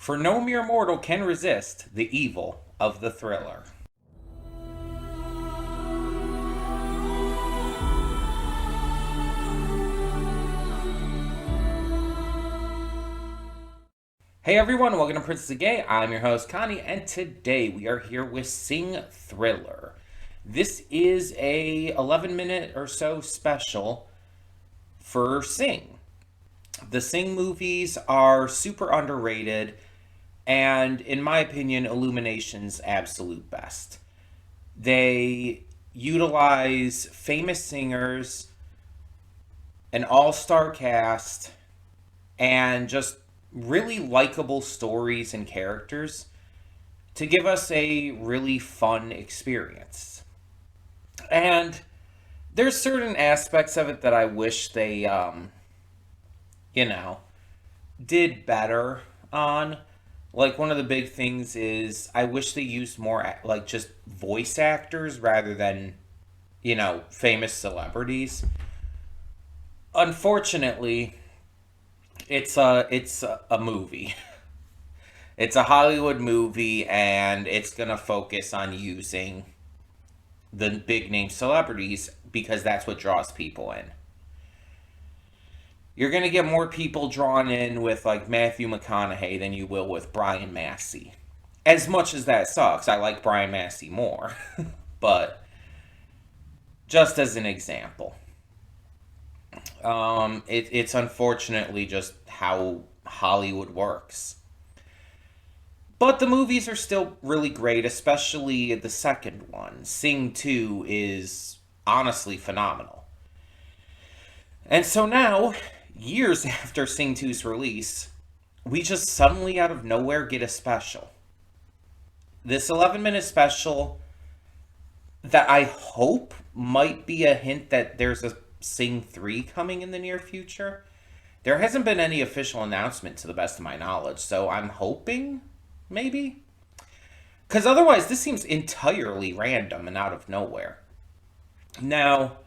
For no mere mortal can resist the evil of the thriller. Hey everyone, welcome to Princess of Gay. I'm your host Connie, and today we are here with Sing Thriller. This is a 11-minute or so special for Sing. The Sing movies are super underrated, and in my opinion, Illumination's absolute best. They utilize famous singers, an all-star cast, and just really likable stories and characters to give us a really fun experience. And there's certain aspects of it that I wish they, you know, did better on. Like, one of the big things is I wish they used more, like, just voice actors rather than, famous celebrities. Unfortunately, it's a movie. It's a Hollywood movie, and it's gonna focus on using the big name celebrities because that's what draws people in. You're gonna get more people drawn in with like Matthew McConaughey than you will with Brian Massey. As much as that sucks, I like Brian Massey more. But just as an example, it's unfortunately just how Hollywood works. But the movies are still really great, especially the second one. Sing 2 is honestly phenomenal. And so now, years after Sing 2's release, we just suddenly out of nowhere get a special. This 11-minute special that I hope might be a hint that there's a Sing 3 coming in the near future. There hasn't been any official announcement to the best of my knowledge, so I'm hoping, maybe? Because otherwise, this seems entirely random and out of nowhere. Now,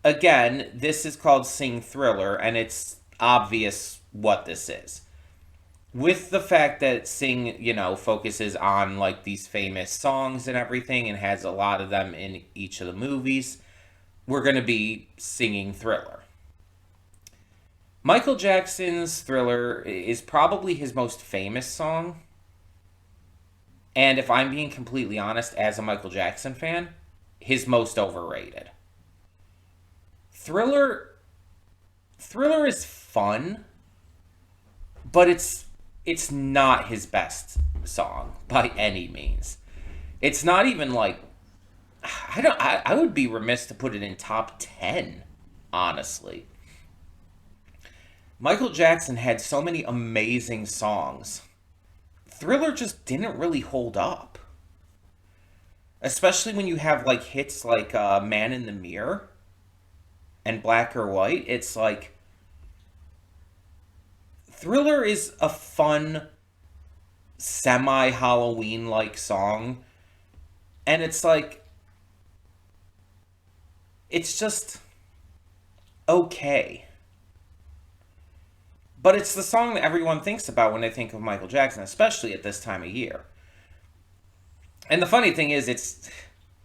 again, this is called Sing Thriller, and it's obvious what this is. With the fact that Sing, focuses on like these famous songs and everything and has a lot of them in each of the movies, we're going to be singing Thriller. Michael Jackson's Thriller is probably his most famous song. And if I'm being completely honest, as a Michael Jackson fan, his most overrated. Thriller Thriller is fun, but it's not his best song by any means. It's not even like I would be remiss to put it in top 10, honestly. Michael Jackson had so many amazing songs. Thriller just didn't really hold up. Especially when you have like hits like Man in the Mirror and Black or White. It's like Thriller is a fun semi Halloween like song, and it's like it's just okay. But it's the song that everyone thinks about when they think of Michael Jackson, especially at this time of year. And the funny thing is, it's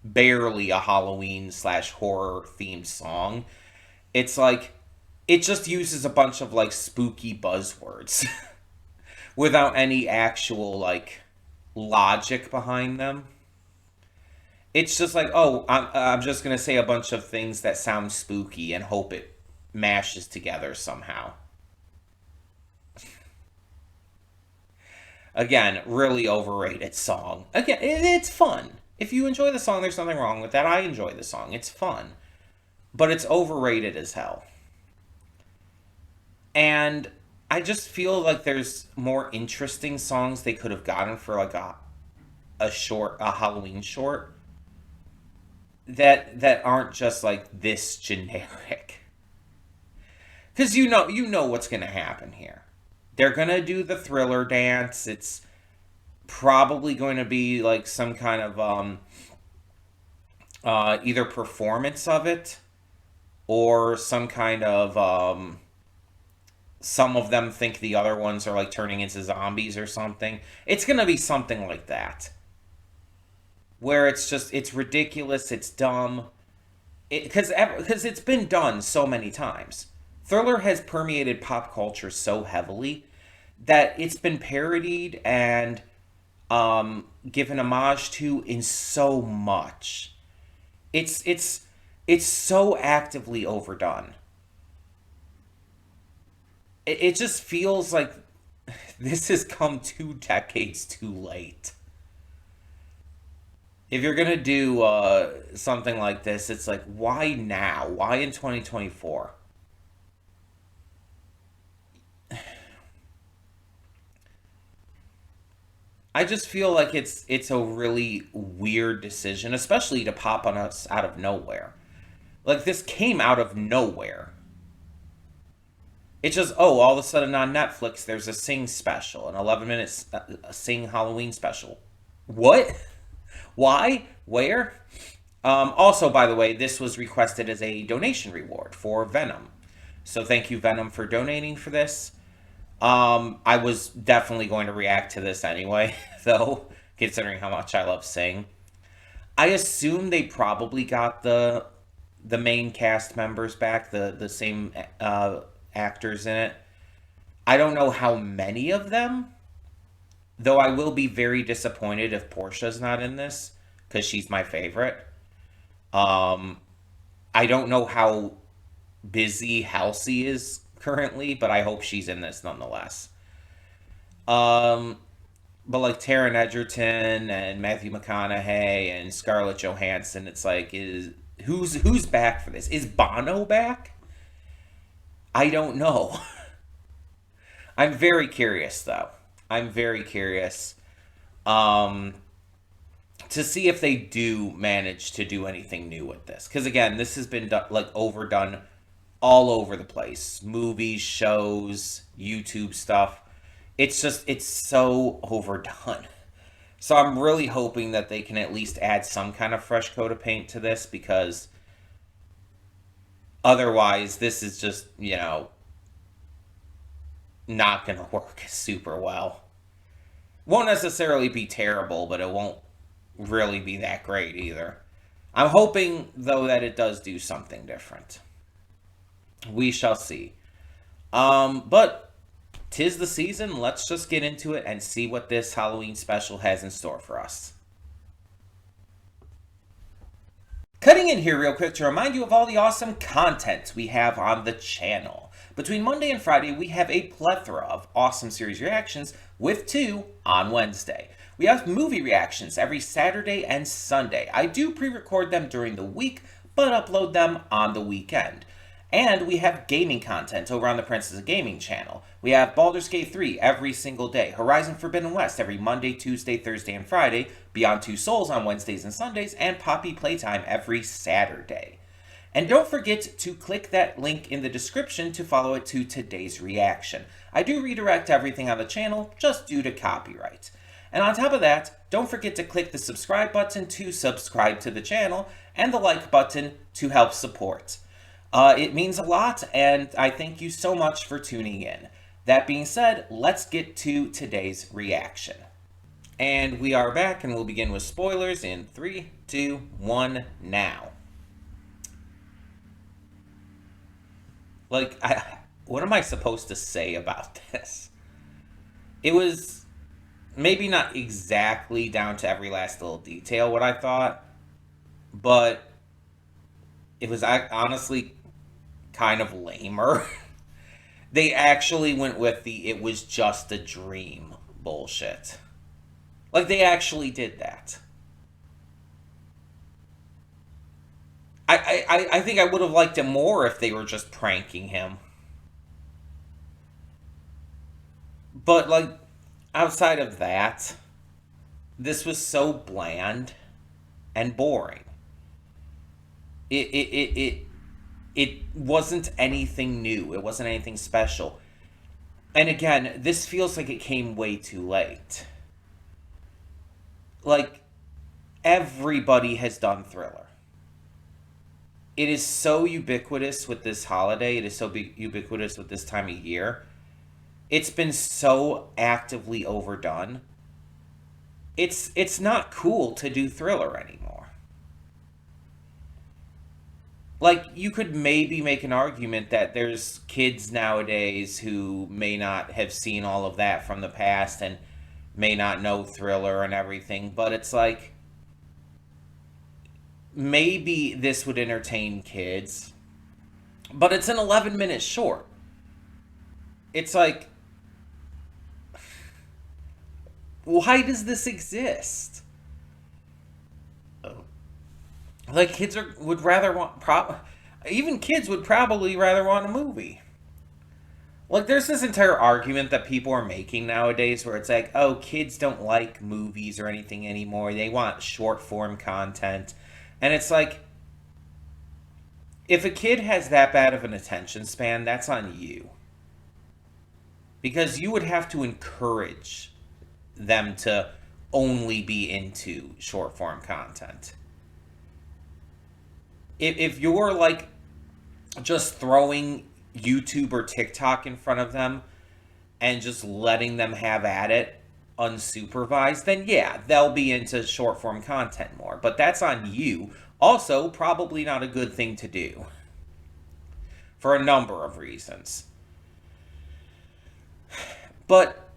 barely a Halloween slash horror themed song. It's like, it just uses a bunch of like spooky buzzwords without any actual like logic behind them. It's just like, oh, I'm just going to say a bunch of things that sound spooky and hope it mashes together somehow. Again, really overrated song. Again, it's fun. If you enjoy the song, there's nothing wrong with that. I enjoy the song. It's fun. But it's overrated as hell. And I just feel like there's more interesting songs they could have gotten for like a Halloween short that aren't just like this generic. Cuz you know what's going to happen here. They're going to do the Thriller dance. It's probably going to be like some kind of either performance of it or some kind of some of them think the other ones are like turning into zombies or something. It's gonna be something like that, where it's ridiculous, it's dumb, because it's been done so many times. Thriller has permeated pop culture so heavily that it's been parodied and given homage to in so much. It's so actively overdone. It just feels like this has come 2 decades too late. If you're gonna do something like this, it's like, why now? Why in 2024? I just feel like it's a really weird decision, especially to pop on us out of nowhere. Like this came out of nowhere. It's just, oh, all of a sudden on Netflix there's a Sing special, an 11 minutes Sing Halloween special. What? Why? Where? Also, by the way, this was requested as a donation reward for Venom. So thank you, Venom, for donating for this. I was definitely going to react to this anyway, though, considering how much I love Sing. I assume they probably got the main cast members back, the same actors in it. I don't know how many of them, though I will be very disappointed if Portia's not in this, because she's my favorite. Um, I don't know how busy Halsey is currently, but I hope she's in this nonetheless. Um, but like Taron Egerton and Matthew McConaughey and Scarlett Johansson, it's like, is who's back for this? Is Bono back? I don't know. I'm very curious though. I'm very curious um, to see if they do manage to do anything new with this. Because again, this has been done, like overdone all over the place. Movies, shows, YouTube stuff. It's so overdone. So I'm really hoping that they can at least add some kind of fresh coat of paint to this because otherwise this is just, not going to work super well. Won't necessarily be terrible, but it won't really be that great either. I'm hoping though that it does do something different. We shall see. But 'tis the season. Let's just get into it and see what this Halloween special has in store for us. Cutting in here real quick to remind you of all the awesome content we have on the channel. Between Monday and Friday, we have a plethora of awesome series reactions with 2 on Wednesday. We have movie reactions every Saturday and Sunday. I do pre-record them during the week, but upload them on the weekend. And we have gaming content over on the Princess of Gaming channel. We have Baldur's Gate 3 every single day, Horizon Forbidden West every Monday, Tuesday, Thursday, and Friday, Beyond Two Souls on Wednesdays and Sundays, and Poppy Playtime every Saturday. And don't forget to click that link in the description to follow it to today's reaction. I do redirect everything on the channel just due to copyright. And on top of that, don't forget to click the subscribe button to subscribe to the channel and the like button to help support. It means a lot, and I thank you so much for tuning in. That being said, let's get to today's reaction. And we are back, and we'll begin with spoilers in 3, 2, 1, now. Like, what am I supposed to say about this? It was maybe not exactly down to every last little detail what I thought, but it was honestly kind of lamer. They actually went with the "it was just a dream" bullshit. Like, they actually did that. I think I would have liked it more if they were just pranking him. But, like, outside of that, this was so bland and boring. It wasn't anything new. It wasn't anything special. And again, this feels like it came way too late. Like, everybody has done Thriller. It is so ubiquitous with this holiday. It is so ubiquitous with this time of year it's been so actively overdone. It's not cool to do thriller anymore. Like, you could maybe make an argument that there's kids nowadays who may not have seen all of that from the past and may not know thriller and everything, but it's like maybe this would entertain kids, but it's an 11-minute short. It's like, why does this exist? Like, would rather even kids would probably rather want a movie. Like, there's this entire argument that people are making nowadays where it's like, oh, kids don't like movies or anything anymore. They want short form content. And it's like, if a kid has that bad of an attention span, that's on you. Because you would have to encourage them to only be into short form content. If you're like just throwing YouTube or TikTok in front of them and just letting them have at it unsupervised, then yeah, they'll be into short form content more. But that's on you. Also, probably not a good thing to do for a number of reasons. But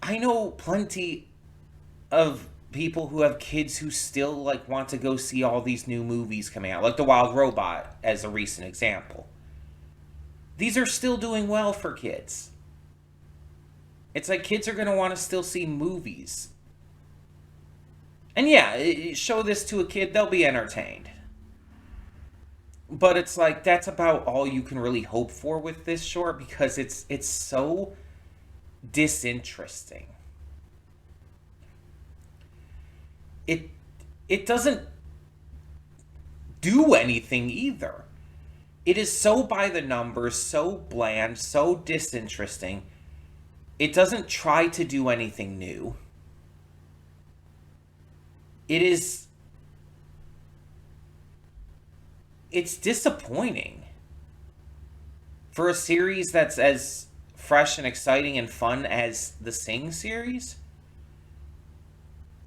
I know plenty of people who have kids who still like want to go see all these new movies coming out, like The Wild Robot as a recent example. These are still doing well for kids. It's like kids are going to want to still see movies. And yeah, show this to a kid, they'll be entertained. But it's like that's about all you can really hope for with this short because it's so disinteresting. It doesn't do anything either. It is so by the numbers, so bland, so disinteresting. It doesn't try to do anything new. It's disappointing for a series that's as fresh and exciting and fun as the Sing series.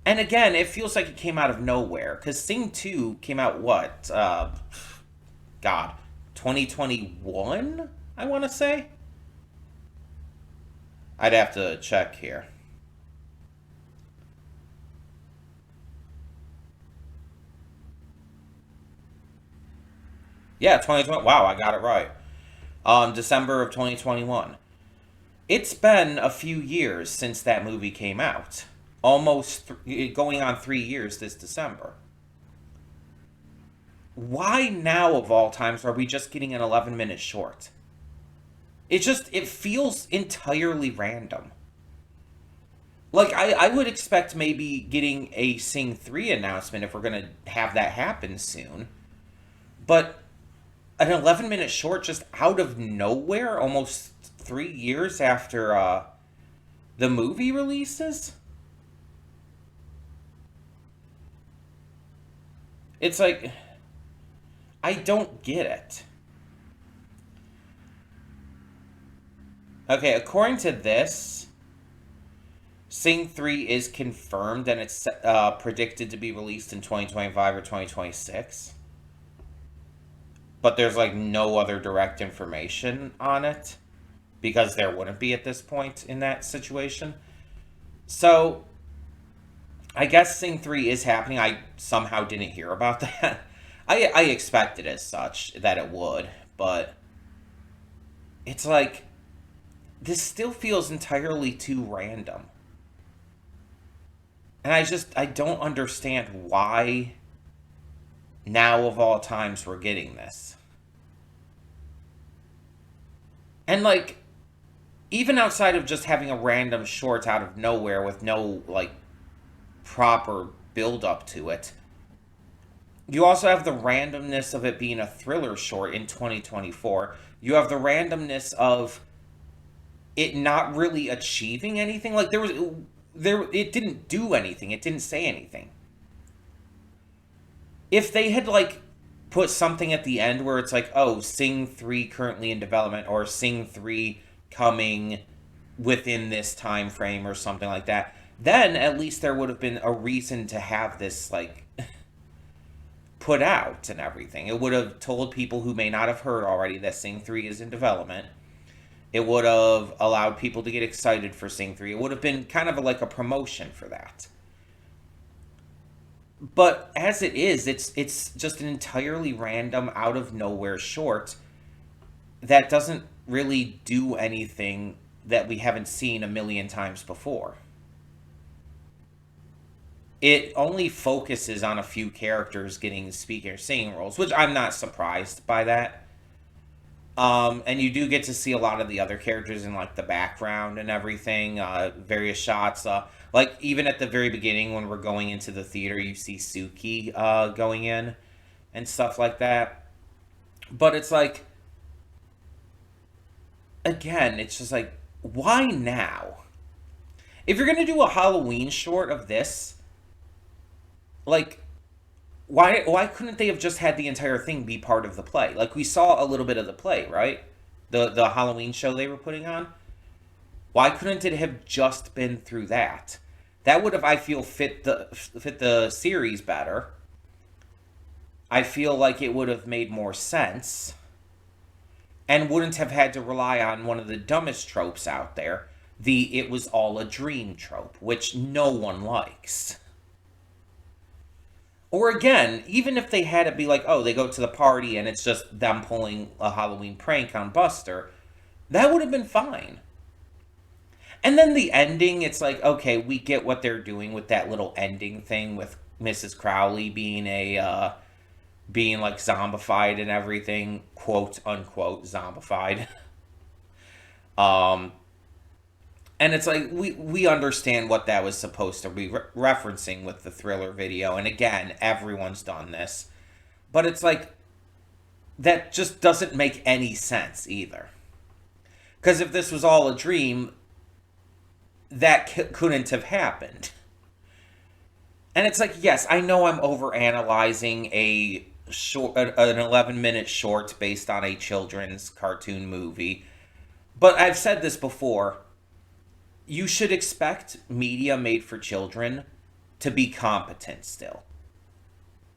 And again, it feels like it came out of nowhere because Sing 2 came out what? God, 2021, I want to say. I'd have to check here. Yeah, 2020. Wow, I got it right. December of 2021. It's been a few years since that movie came out. Almost going on 3 years this December. Why now of all times are we just getting an 11-minute short? It feels entirely random. Like, I would expect maybe getting a Sing 3 announcement if we're going to have that happen soon. But an 11-minute short just out of nowhere, almost 3 years after the movie releases? It's like, I don't get it. Okay, according to this, Sing 3 is confirmed and it's predicted to be released in 2025 or 2026. But there's like no other direct information on it because there wouldn't be at this point in that situation. So I guess Sing 3 is happening. I somehow didn't hear about that. I expected as such that it would, but it's like this still feels entirely too random. And I don't understand why now of all times we're getting this. And like, even outside of just having a random short out of nowhere with no like proper build up to it, you also have the randomness of it being a thriller short in 2024. You have the randomness of it not really achieving anything. Like it didn't do anything. It didn't say anything. If they had like put something at the end where it's like, oh, Sing 3 currently in development, or Sing 3 coming within this time frame, or something like that, then at least there would have been a reason to have this, like, put out and everything. It would have told people who may not have heard already that Sing 3 is in development. It would have allowed people to get excited for Sing 3. It would have been kind of like a promotion for that. But as it is, it's just an entirely random, out of nowhere short that doesn't really do anything that we haven't seen a million times before. It only focuses on a few characters getting speaking or singing roles, which I'm not surprised by that. And you do get to see a lot of the other characters in, like, the background and everything, various shots. Like, even at the very beginning when we're going into the theater, you see Suki going in and stuff like that. But it's like, again, it's just like, why now? If you're going to do a Halloween short of this, like, why couldn't they have just had the entire thing be part of the play? Like, we saw a little bit of the play, right? The Halloween show they were putting on. Why couldn't it have just been through that? That would have, I feel, fit the series better. I feel like it would have made more sense, and wouldn't have had to rely on one of the dumbest tropes out there, the "it was all a dream" trope, which no one likes. Or again, even if they had it be like, oh, they go to the party and it's just them pulling a Halloween prank on Buster, that would have been fine. And then the ending, it's like, okay, we get what they're doing with that little ending thing with Mrs. Crowley being being like zombified and everything, quote unquote zombified. Um, and it's like, we understand what that was supposed to be referencing with the Thriller video. And again, everyone's done this. But it's like, that just doesn't make any sense either. Because if this was all a dream, that couldn't have happened. And it's like, yes, I know I'm overanalyzing an 11-minute short based on a children's cartoon movie. But I've said this before. You should expect media made for children to be competent still.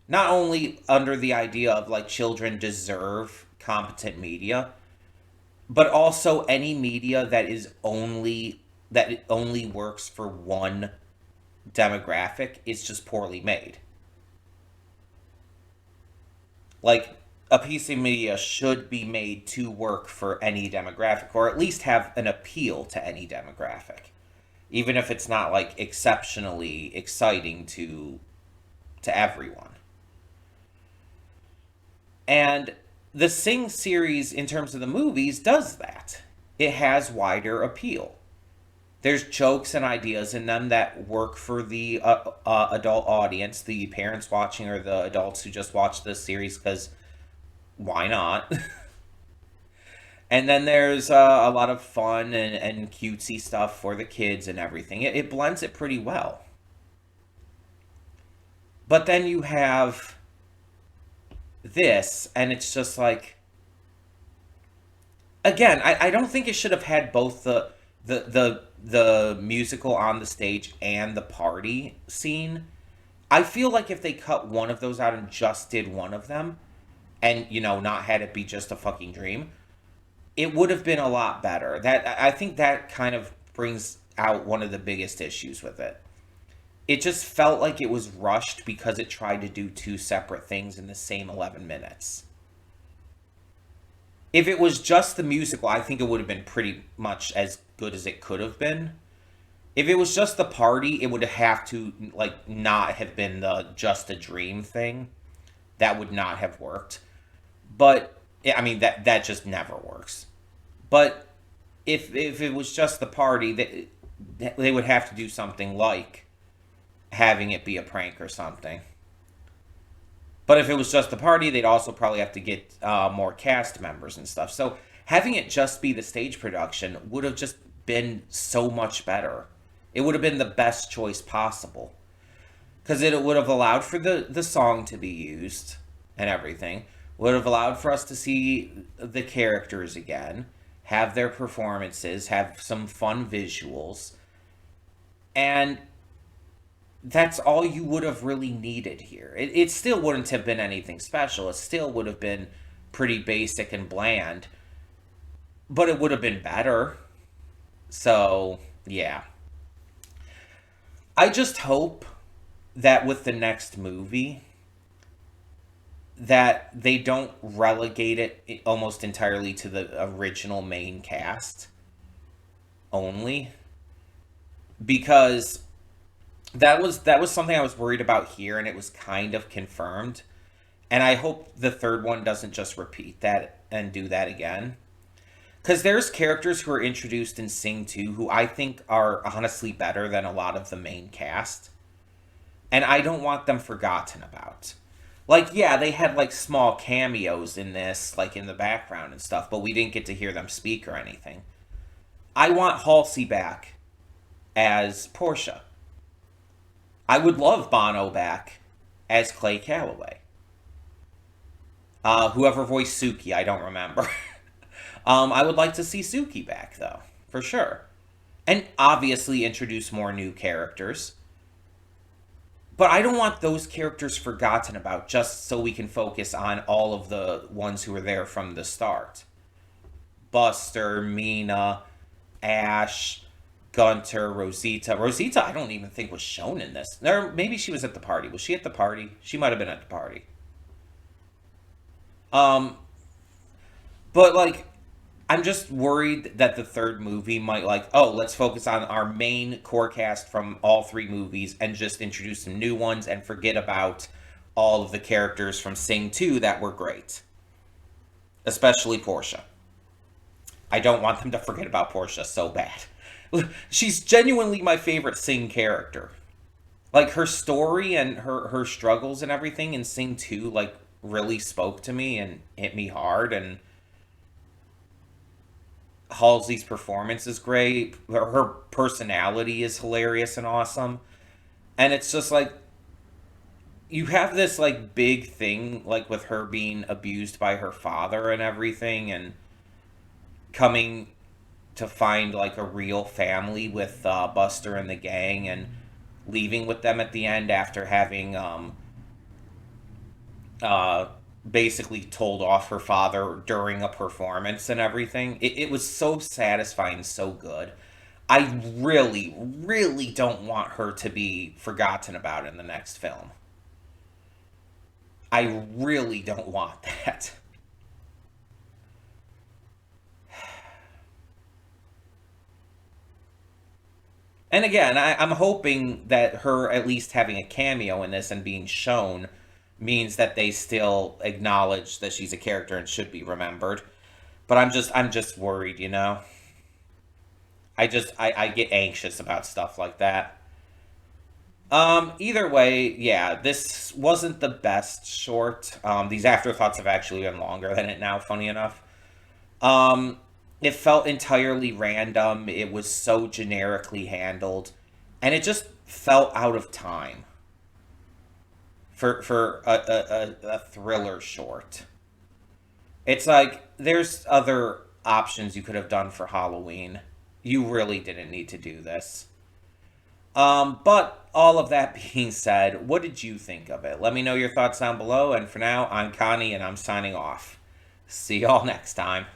Not only under the idea of, like, children deserve competent media, but also any media that it only works for one demographic is just poorly made. Like, a piece of media should be made to work for any demographic, or at least have an appeal to any demographic, even if it's not, like, exceptionally exciting to everyone. And the Sing series, in terms of the movies, does that. It has wider appeal. There's jokes and ideas in them that work for the adult audience, the parents watching or the adults who just watch this series because why not? And then there's a lot of fun and cutesy stuff for the kids and everything. It blends it pretty well. But then you have this, and it's just like, again, I don't think it should have had both the musical on the stage and the party scene. I feel like if they cut one of those out and just did one of them, and, you know, not had it be just a fucking dream, it would have been a lot better. I think that kind of brings out one of the biggest issues with it. It just felt like it was rushed because it tried to do two separate things in the same 11 minutes. If it was just the musical, I think it would have been pretty much as good as it could have been. If it was just the party, it would have to, like, not have been the just a dream thing. That would not have worked. But, I mean, that just never works. But if it was just the party, they would have to do something like having it be a prank or something. But if it was just the party, they'd also probably have to get more cast members and stuff. So having it just be the stage production would have just been so much better. It would have been the best choice possible. Because it would have allowed for the song to be used. and everything. Would have allowed for us to see the characters again, have their performances, have some fun visuals, and that's all you would have really needed here. It still wouldn't have been anything special. It still would have been pretty basic and bland, but it would have been better. So, yeah. I just hope that with the next movie, that they don't relegate it almost entirely to the original main cast only, because that was something I was worried about here, and it was kind of confirmed. And I hope the third one doesn't just repeat that and do that again. Because there's characters who are introduced in Sing 2 who I think are honestly better than a lot of the main cast. And I don't want them forgotten about. Like, yeah, they had like small cameos in this, like in the background and stuff, but we didn't get to hear them speak or anything. I want Halsey back as Portia. I would love Bono back as Clay Calloway. Whoever voiced Suki, I don't remember. I would like to see Suki back, though, for sure. And obviously introduce more new characters. But I don't want those characters forgotten about just so we can focus on all of the ones who were there from the start. Buster, Mina, Ash, Gunter, Rosita. Rosita, I don't even think was shown in this. Or maybe she was at the party. Was she at the party? She might have been at the party. Um, but like, I'm just worried that the third movie might like, oh, let's focus on our main core cast from all three movies and just introduce some new ones and forget about all of the characters from Sing 2 that were great. Especially Portia. I don't want them to forget about Portia so bad. She's genuinely my favorite Sing character. Like her story and her struggles and everything in Sing 2 like really spoke to me and hit me hard, and Halsey's performance is great. Her personality is hilarious and awesome. And it's just like you have this like big thing like with her being abused by her father and everything, and coming to find like a real family with Buster and the gang, and leaving with them at the end after having uh, basically told off her father during a performance and everything. It was so satisfying, so good. I really, really don't want her to be forgotten about in the next film. I really don't want that. And again, I'm hoping that her at least having a cameo in this and being shown means that they still acknowledge that she's a character and should be remembered. But I'm just worried, you know. I get anxious about stuff like that. Either way, yeah, this wasn't the best short. These afterthoughts have actually been longer than it now, funny enough. Um, it felt entirely random. It was so generically handled, and it just felt out of time for a thriller short. It's like there's other options you could have done for Halloween. You really didn't need to do this. But all of that being said, what did you think of it? Let me know your thoughts down below. And for now, I'm Connie, and I'm signing off. See y'all next time.